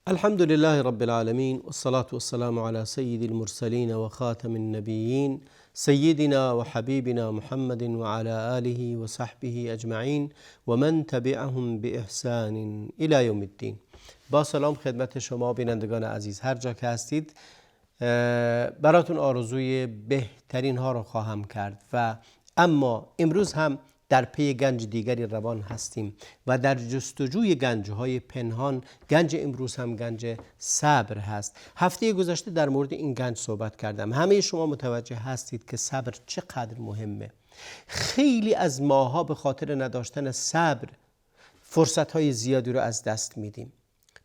الحمد لله رب العالمين والصلاة والسلام على سيد المرسلين وخاتم النبيين سيدنا وحبيبنا محمد وعلى آله وصحبه أجمعين ومن تبعهم بإحسان إلى يوم الدين. با سلام خدمت شما بینندگان عزیز، هر جا که هستید براتون آرزوی بهترین ها رو خواهم کرد و اما امروز هم در پی گنج دیگری روان هستیم و در جستجوی گنج‌های پنهان. گنج امروز هم گنج صبر هست. هفته گذشته در مورد این گنج صحبت کردم. همه شما متوجه هستید که صبر چقدر مهمه. خیلی از ماها به خاطر نداشتن صبر فرصت‌های زیادی رو از دست میدیم.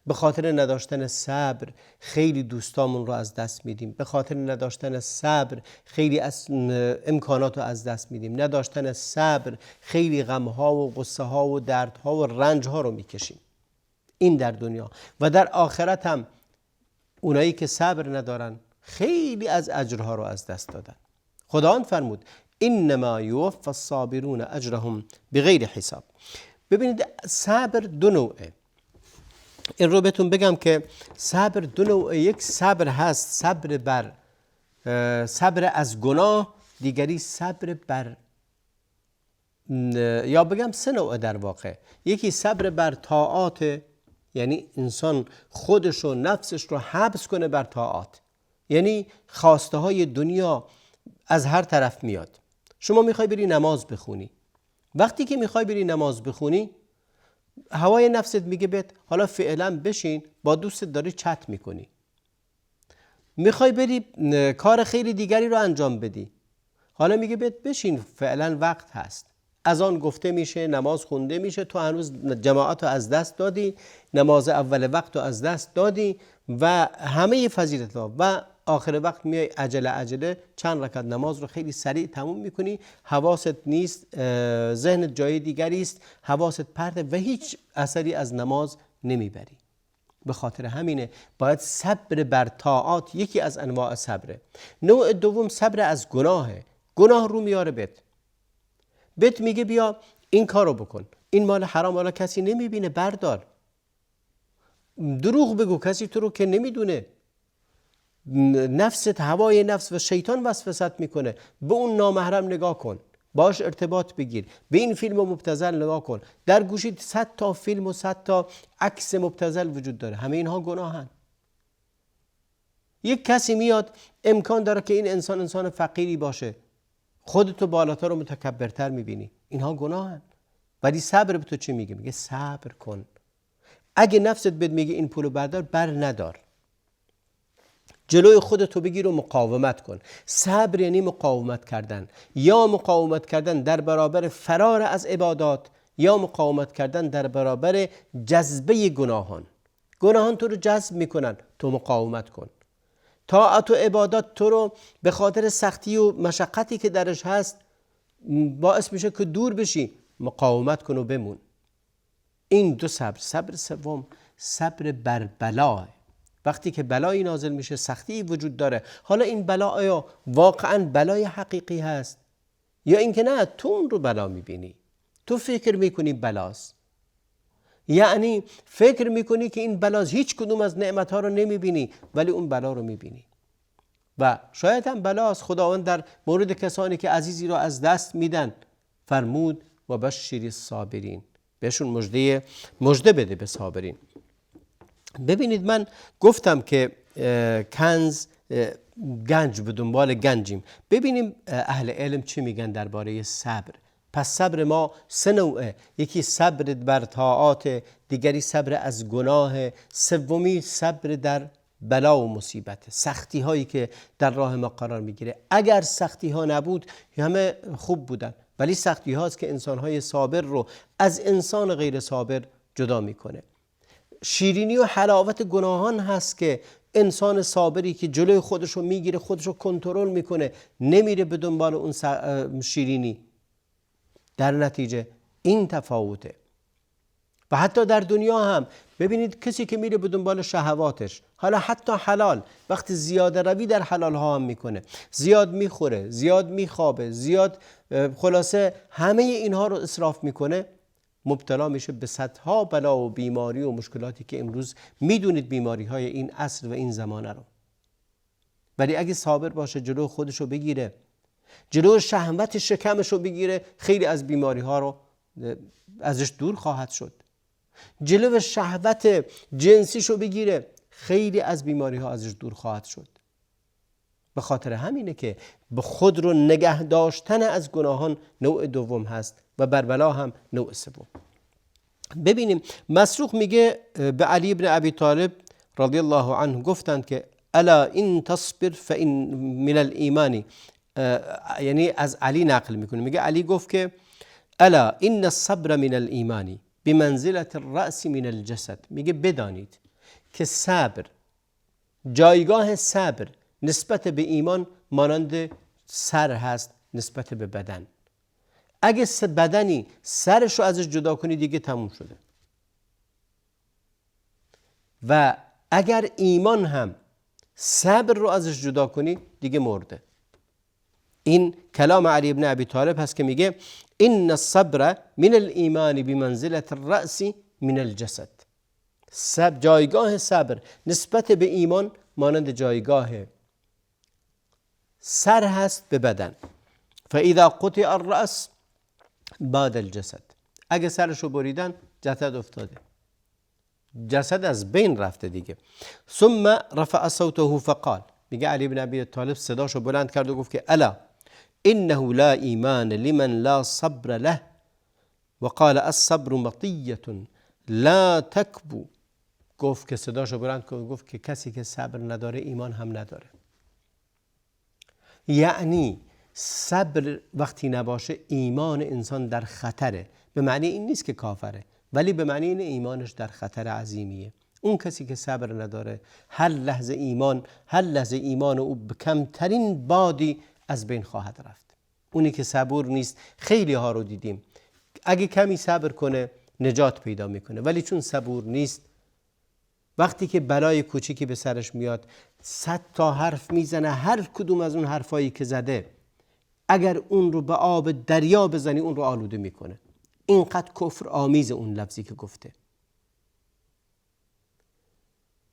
به خاطر نداشتن صبر خیلی دوستامون رو از دست میدیم. به خاطر نداشتن صبر خیلی از امکانات رو از دست میدیم. نداشتن صبر خیلی غمها و غصه ها و دردها و رنج ها رو میکشیم. این در دنیا و در آخرت هم اونایی که صبر ندارن خیلی از اجرها رو از دست دادن. خداوند فرمود انما یوفی الصابرون اجرهم بغیر حساب. ببینید صبر دو نوعه. این رو بهتون بگم که صبر دو نوع. یک صبر هست صبر از گناه، دیگری صبر بر یا بگم سه نوع در واقع. یکی صبر بر طاعات، یعنی انسان خودش و نفسش رو حبس کنه بر طاعات، یعنی خواسته های دنیا از هر طرف میاد. شما میخوای بری نماز بخونی، وقتی که میخوای بری نماز بخونی هوای نفست میگه بهت حالا فعلا بشین، با دوستت داری چت میکنی. میخوای بری کار خیلی دیگری رو انجام بدی، حالا میگه بهت بشین فعلا وقت هست. از آن گفته میشه، نماز خونده میشه، تو هنوز جماعت رو از دست دادی، نماز اول وقت رو از دست دادی و همه فضیلت ها و آخر وقت میای عجله چند رکعت نماز رو خیلی سریع تموم میکنی. حواست نیست، ذهنت جای دیگری است، حواست پرته و هیچ اثری از نماز نمیبری. به خاطر همینه باید صبر بر طاعات یکی از انواع صبره. نوع دوم صبر از گناهه. گناه رو میاره بهت میگه بیا این کارو بکن، این مال حرام، حالا کسی نمیبینه بردار. دروغ بگو، کسی تو رو که نمیدونه. نفست، هوای نفس و شیطان وسوسه میکنه، به اون نامحرم نگاه کن، باش ارتباط بگیر، به این فیلم مبتذل نگاه کن، در گوشیت 100 تا فیلم و 100 تا عکس مبتذل وجود داره، همه اینها گناهن. یک کسی میاد امکان داره که این انسان فقیری باشه، خودتو بالاتر و متکبرتر میبینی، اینها گناهن. ولی صبر به تو چی میگه؟ میگه صبر کن. اگه نفست بهت میگه این پولو بردار، بر ندار، جلوی خودتو بگیر و مقاومت کن. صبر یعنی مقاومت کردن، یا مقاومت کردن در برابر فرار از عبادات، یا مقاومت کردن در برابر جذبه گناهان. گناهان تو رو جذب میکنن، تو مقاومت کن. طاعت و عبادات تو رو به خاطر سختی و مشقتی که درش هست باعث میشه که دور بشی، مقاومت کن و بمون. این دو صبر. صبر سوم صبر بر بلاه. وقتی که بلایی نازل میشه، سختی وجود داره، حالا این بلا آیا واقعا بلای حقیقی هست یا اینکه نه تو اون رو بلا میبینی، تو فکر میکنی بلاست، یعنی فکر میکنی که این بلاست، هیچ کدوم از نعمتها رو نمیبینی ولی اون بلا رو میبینی و شاید هم بلاست. خداوند در مورد کسانی که عزیزی رو از دست میدن فرمود و بشر الصابرین، بهشون مژده بده به صابرین. ببینید من گفتم که گنج به دنبال گنجیم. ببینیم اهل علم چی میگن درباره صبر. پس صبر ما سه نوعه. یکی صبر بر طاعات، دیگری صبر از گناه، سومی صبر در بلا و مصیبت، سختی هایی که در راه ما قرار میگیره. اگر سختی ها نبود همه خوب بودن، ولی سختی هاست که انسان های صابر رو از انسان غیر صابر جدا میکنه. شیرینی و حلاوت گناهان هست که انسان صابری که جلوی خودشو میگیره، خودشو کنترل میکنه، نمیره به دنبال اون شیرینی، در نتیجه این تفاوته. و حتی در دنیا هم ببینید کسی که میره به دنبال شهواتش، حالا حتی حلال، وقتی زیاده روی در حلال ها هم میکنه، زیاد میخوره، زیاد میخوابه، زیاد خلاصه همه اینها رو اسراف میکنه، مبتلا میشه به صدها بلا و بیماری و مشکلاتی که امروز میدونید بیماری های این عصر و این زمانه رو. ولی اگه صابر باشه جلو خودش رو بگیره، جلو شهوت شکمش رو بگیره، خیلی از بیماری ها رو ازش دور خواهد شد. جلو شهوت جنسیش رو بگیره، خیلی از بیماری ها ازش دور خواهد شد. به خاطر همینه که به خود رو نگه داشتن از گناهان نوع دوم هست و بربلا هم نوع سوم. ببینیم مسروق میگه به علی بن ابی طالب رضی الله عنه گفتند که الا ان تصبر فان من الایمان، یعنی از علی نقل میکنه، میگه علی گفت که الا ان الصبر من الایمان بمنزله الراس من الجسد، میگه بدانید که صبر، جایگاه صبر نسبت به ایمان مانند سر هست نسبت به بدن. اگه بدنی سرش رو ازش جدا کنی دیگه تموم شده. و اگر ایمان هم صبر رو ازش جدا کنی دیگه مرده. این کلام علی بن ابی طالب هست که میگه ان الصبر من الایمان بمنزله الراس من الجسد. جایگاه صبر نسبت به ایمان مانند جایگاه سر هست به بدن. فاذا قطع الراس بعد الجسد، اگه سرش رو بریدن جسد افتاده، جسد از بین رفته دیگه. ثم رفع صوته فقال، میگه علی بن ابی طالب صداشو بلند کرد و گفت که الا انه لا ایمان لمن لا صبر له وقال الصبر مطیه لا تکبو. گفت که صداشو بلند کرد، گفت که کسی که صبر نداره ایمان هم نداره. یعنی صبر وقتی نباشه ایمان انسان در خطره. به معنی این نیست که کافره، ولی به معنی این ایمانش در خطر عظیمیه. اون کسی که صبر نداره هر لحظه ایمان او به کمترین بادی از بین خواهد رفت. اونی که صبور نیست، خیلی ها رو دیدیم اگه کمی صبر کنه نجات پیدا میکنه، ولی چون صبور نیست وقتی که بلای کوچیکی به سرش میاد 100 تا حرف میزنه، هر کدوم از اون حرفایی که زده اگر اون رو به آب دریا بزنی اون رو آلوده میکنه. اینقدر کفر آمیز اون لفظی که گفته.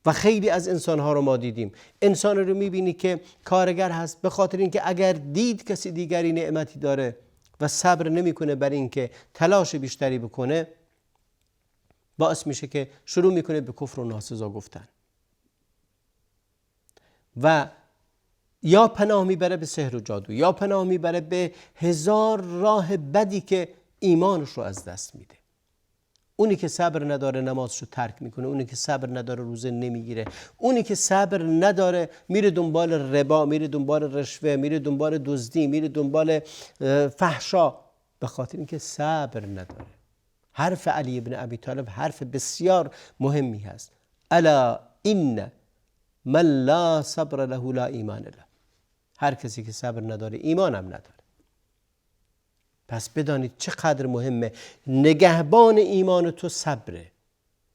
و خیلی از انسانها رو ما دیدیم، انسان رو میبینی که کارگر هست، به خاطر اینکه اگر دید کسی دیگری نعمتی داره و صبر نمیکنه بر اینکه تلاش بیشتری بکنه، باعث میشه که شروع میکنه به کفر و ناسزا گفتن و یا پناه میبره به سحر و جادو، یا پناه میبره به هزار راه بدی که ایمانش رو از دست میده. اونی که صبر نداره نمازش رو ترک میکنه، اونی که صبر نداره روزه نمیگیره، اونی که صبر نداره میره دنبال ربا، میره دنبال رشوه، میره دنبال دزدی، میره دنبال فحشا، به خاطر اینکه صبر نداره. حرف علی بن ابی طالب حرف بسیار مهمی هست. الا ان من لا صبر له لا ایمان له. هر کسی که صبر نداره ایمان هم نداره. پس بدانید چقدر مهمه. نگهبان ایمان تو صبره.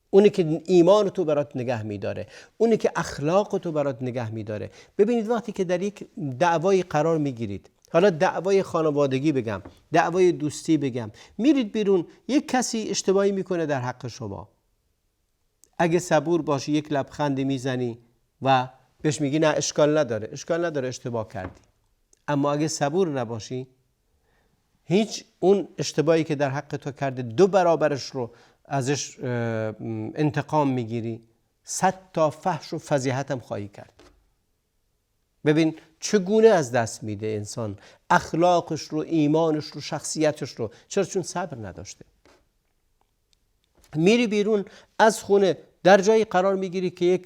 اونی که ایمان تو برات نگه میداره، اونی که اخلاق تو برات نگه میداره. ببینید وقتی که در یک دعوای قرار میگیرید، حالا دعوای خانوادگی بگم، دعوای دوستی بگم، میرید بیرون یک کسی اشتباهی میکنه در حق شما، اگه صبور باشی یک لبخند میزنی و بهش میگی نه اشکال نداره اشتباه کردی. اما اگه صبور نباشی هیچ اون اشتباهی که در حق تو کرده 2 برابرش رو ازش انتقام میگیری، 100 تا فحش و فضیحت هم خواهی کرد. ببین چگونه از دست میده انسان اخلاقش رو، ایمانش رو، شخصیتش رو. چرا؟ چون صبر نداشته. میری بیرون از خونه در جایی قرار میگیری که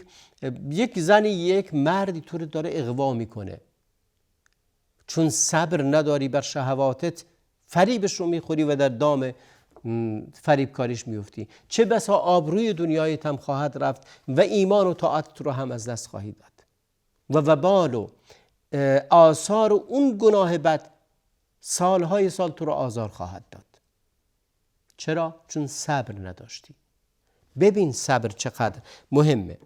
یک زنی، یک مردی تو رو داره اغوا میکنه، چون صبر نداری بر شهواتت فریبش رو میخوری و در دام فریب کاریش میفتی. چه بسا آبروی دنیایت هم خواهد رفت و ایمان و طاعت رو هم از دست خواهی داد و وبال و آثار و اون گناه بد سالهای سال تو رو آزار خواهد داد. چرا؟ چون صبر نداشتی. ببین صبر چقدر مهمه.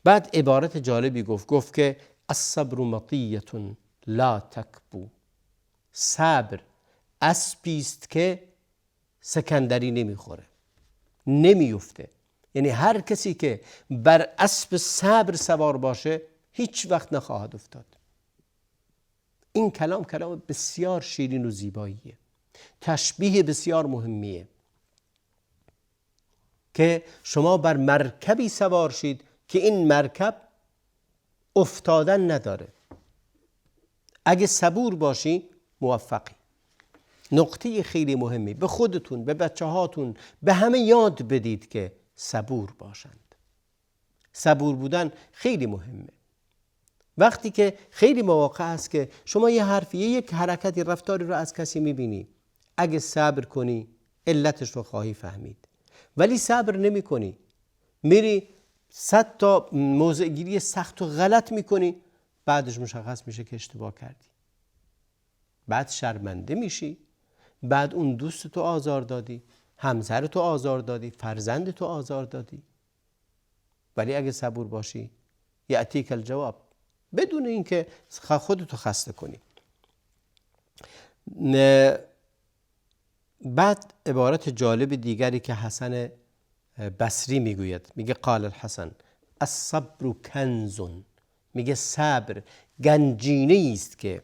بعد عبارت جالبی گفت که الصبر مطیة لا تکبو. صبر اسبی است که سکندری نمیخوره. نمیفته. یعنی هر کسی که بر اسب صبر سوار باشه هیچ وقت نخواهد افتاد. این کلام بسیار شیرین و زیباییه، تشبیه بسیار مهمیه که شما بر مرکبی سوار شید که این مرکب افتادن نداره. اگه صبور باشی موفقی. نقطه خیلی مهمی، به خودتون، به بچه هاتون، به همه یاد بدید که صبور باشند. صبور بودن خیلی مهمه. وقتی که خیلی مواقع هست که شما یه حرفی، یک حرکتی، رفتاری رو از کسی میبینی، اگه صبر کنی علتش رو خواهی فهمید. ولی صبر نمی کنی، میری 100 تا موضع گیری سخت و غلط میکنی، بعدش مشخص میشه که اشتباه کردی. بعد شرمنده میشی، بعد اون دوست تو آزار دادی، همسر تو آزار دادی، فرزند تو آزار دادی. ولی اگه صبور باشی یأتیک الجواب، بدون اینکه خودتو خسته کنی. بعد عبارت جالب دیگری که حسن بصری میگوید، میگه قال الحسن الصبر کنز، میگه صبر گنجینه است که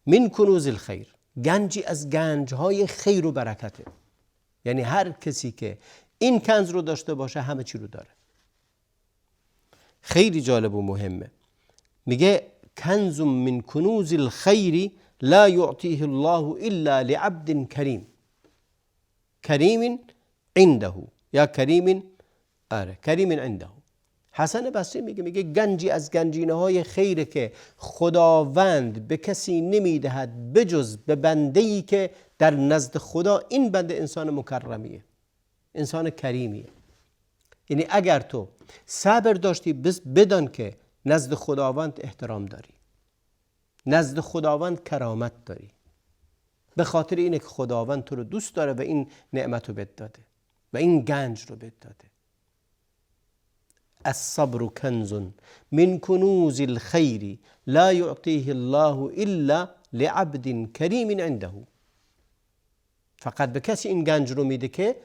من کنوز الخیر، گنجی از گنجهای خیر و برکته. یعنی هر کسی که این کنز رو داشته باشه همه چی رو داره. خیلی جالب و مهمه. میگه کنز من کنوز الخیر لا یعطیه الله الا لعبد کریم، کریم عنده، یا کریم عنده. حسن بصری میگه گنجی از گنجینه های خیره که خداوند به کسی نمیدهد بجز به بنده‌ای که در نزد خدا این بنده انسان مکرمیه، انسان کریمیه. یعنی اگر تو صبر داشتی بدان که نزد خداوند احترام داری، نزد خداوند کرامت داری، به خاطر اینه که خداوند تو رو دوست داره و این نعمت رو بهت داده و این گنج رو بهت داده. الصبر کنز من کنوز الخیر لا یعطیه الله الا لعبد کریم عنده. فقط به کسی این گنج رو میده که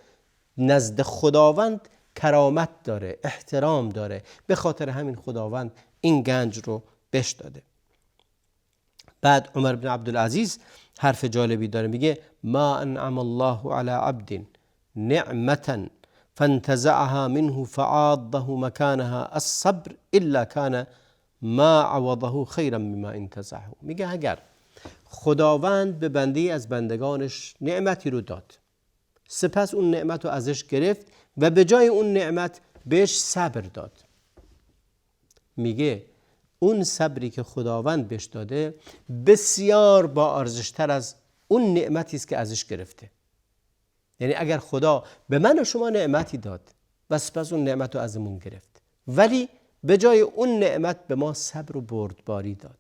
نزد خداوند کرامت داره، احترام داره، به خاطر همین خداوند این گنج رو بهش داده. بعد عمر بن عبدالعزیز حرف جالبی داره، میگه ما انعم الله علی عبد نعمتا فانتزعها منه فعاضه مكانها الصبر الا كان ما عوضه خیرا مما انتزعه. میگه اگر خداوند به بنده از بندگانش نعمتی رو داد، سپس اون نعمت رو ازش گرفت و به جای اون نعمت بهش صبر داد، میگه اون صبری که خداوند بهش داده بسیار با ارزشتر از اون نعمتی است که ازش گرفته. یعنی اگر خدا به من و شما نعمتی داد و سپس اون نعمت رو ازمون گرفت، ولی به جای اون نعمت به ما صبر و بردباری داد،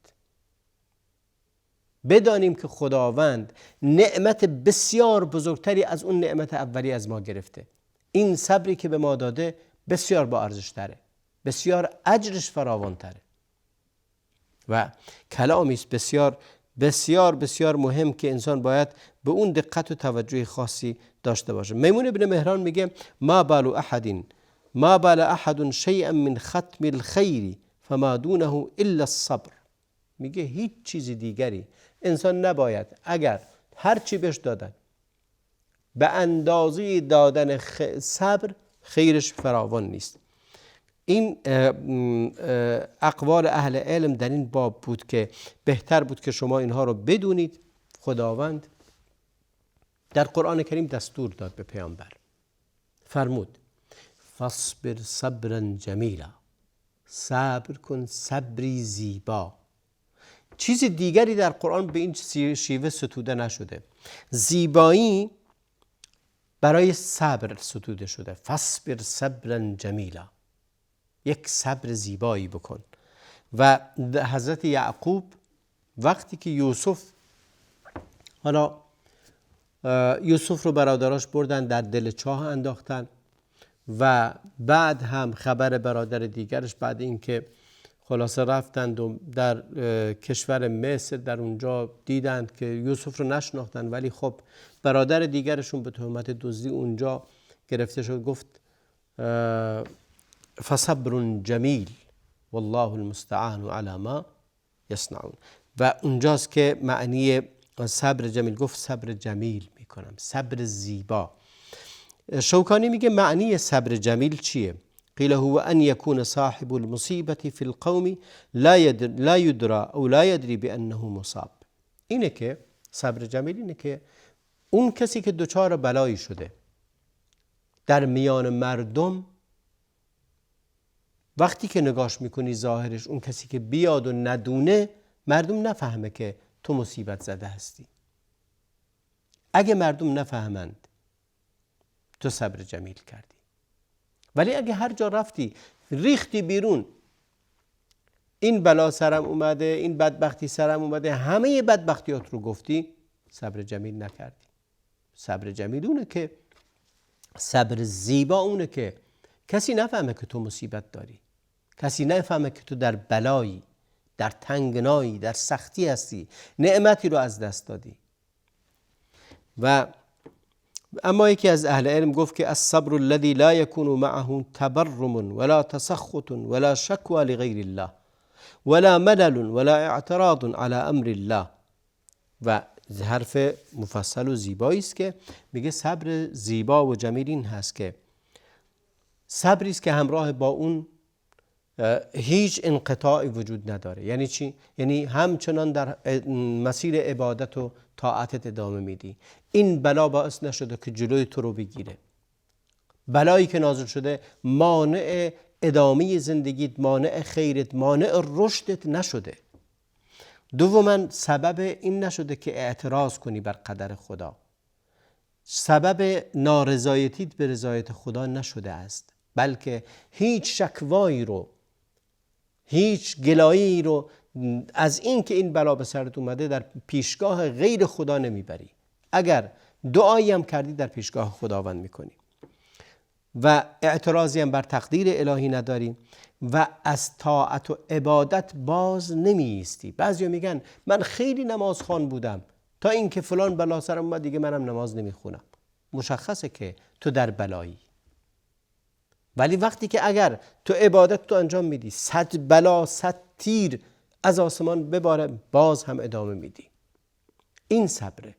بدانیم که خداوند نعمت بسیار بزرگتری از اون نعمت اولی از ما گرفته. این صبری که به ما داده بسیار با ارزش تره، بسیار اجرش فراوان تره و کلامی است بسیار بسیار بسیار مهم که انسان باید به اون دقت و توجه خاصی داشته باشه. میمون ابن مهران میگه ما بال احد شیئا من ختم الخیر فما دونه الا الصبر. میگه هیچ چیز دیگری انسان نباید، اگر هر چی بهش دادن به اندازه دادن صبر، خیرش فراوان نیست. این اقوال اهل علم در این باب بود که بهتر بود که شما اینها رو بدونید. خداوند در قرآن کریم دستور داد به پیامبر، فرمود فاصبر صبرا جمیلا، صبر کن صبری زیبا. چیز دیگری در قرآن به این شیوه ستوده نشده. زیبایی برای صبر ستوده شده، فاصبر صبرا جمیلا، یک صبر زیبایی بکن. و حضرت یعقوب وقتی که یوسف رو برادراش بردن در دل چاه انداختن و بعد هم خبر برادر دیگرش بعد اینکه خلاصه رفتند و در کشور مصر در اونجا دیدند که یوسف رو نشناختن، ولی خب برادر دیگرشون به تهمت دزدی اونجا گرفته شد گفت فصبر جمیل والله المستعان علی ما یصنعون. و اونجاست که معنی صبر جمیل گفت صبر جمیل میکنم، صبر زیبا. شوکانی میگه معنی صبر جمیل چیه؟ قیل هو ان یکون صاحب المصیبة فی القوم لا یدرى او لا یدری بانه مصاب. اینه که صبر جمیل اینه که اون کسی که دچار بلایی شده در میان مردم، وقتی که نگاش میکنی ظاهرش اون کسی که بیاد و ندونه، مردم نفهمه که تو مصیبت زده هستی. اگه مردم نفهمند تو صبر جمیل کردی. ولی اگه هر جا رفتی ریختی بیرون، این بلا سرم اومده، این بدبختی سرم اومده، همه بدبختیات رو گفتی، صبر جمیل نکردی. صبر جمیل اونه که، صبر زیبا اونه که کسی نفهمه که تو مصیبت داری، کسی نفهمه که تو در بلایی، در تنگنایی، در سختی هستی، نعمتی رو از دست دادی. و اما یکی از اهل علم گفت که الصبر الذي لا يكون معه تبرم ولا تسخط ولا شكوى لغير الله ولا ملل ولا اعتراض على امر الله. و حرف مفصل و زیبایی است که میگه صبر زیبا و جمیل این هست که صبری است که همراه با اون هیچ انقطاعی وجود نداره. یعنی چی؟ یعنی همچنان در مسیر عبادت و طاعتت ادامه میدی. این بلا باعث نشده که جلوی تو رو بگیره. بلایی که نازل شده مانع ادامه زندگیت، مانع خیرت، مانع رشدت نشده. دوما سبب این نشده که اعتراض کنی بر قدر خدا. سبب نارضایتیت به رضایت خدا نشده است، بلکه هیچ شکوایی رو، هیچ گلایی رو از این که این بلا به سرت اومده در پیشگاه غیر خدا نمیبری. اگر دعایی هم کردی در پیشگاه خداوند میکنی و اعتراضی هم بر تقدیر الهی نداری و از طاعت و عبادت باز نمیستی. بعضیا میگن من خیلی نمازخوان بودم تا اینکه فلان بلا سرم اومد دیگه منم نماز نمیخونم. مشخصه که تو در بلایی. ولی وقتی که اگر تو عبادت تو انجام میدی، 100 بلا 100 تیر از آسمان بباره باز هم ادامه میدی. این صبره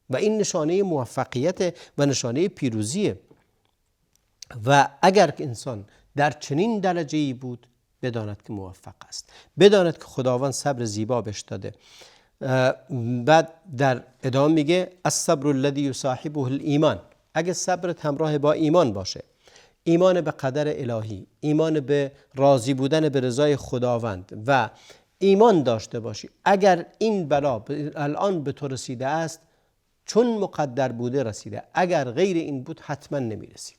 و این نشانه موفقیت و نشانه پیروزیه. و اگر انسان در چنین درجه‌ای بود بداند که موفق است، بداند که خداوند صبر زیبا بهش داده. بعد در ادامه میگه الصبر الذی یصاحبه الایمان. اگه صبرت همراه با ایمان باشه، ایمان به قدر الهی، ایمان به راضی بودن به رضای خداوند و ایمان داشته باشی اگر این بلا الان به تو رسیده است چون مقدر بوده رسیده، اگر غیر این بود حتما نمی رسید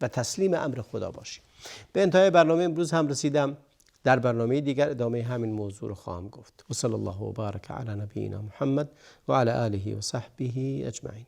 و تسلیم امر خدا باشی. به انتهای برنامه امروز هم رسیدم. در برنامه دیگر ادامه همین موضوع رو خواهم گفت. و صلی الله و بارک علی نبینا محمد و علی آله و صحبه اجمعین.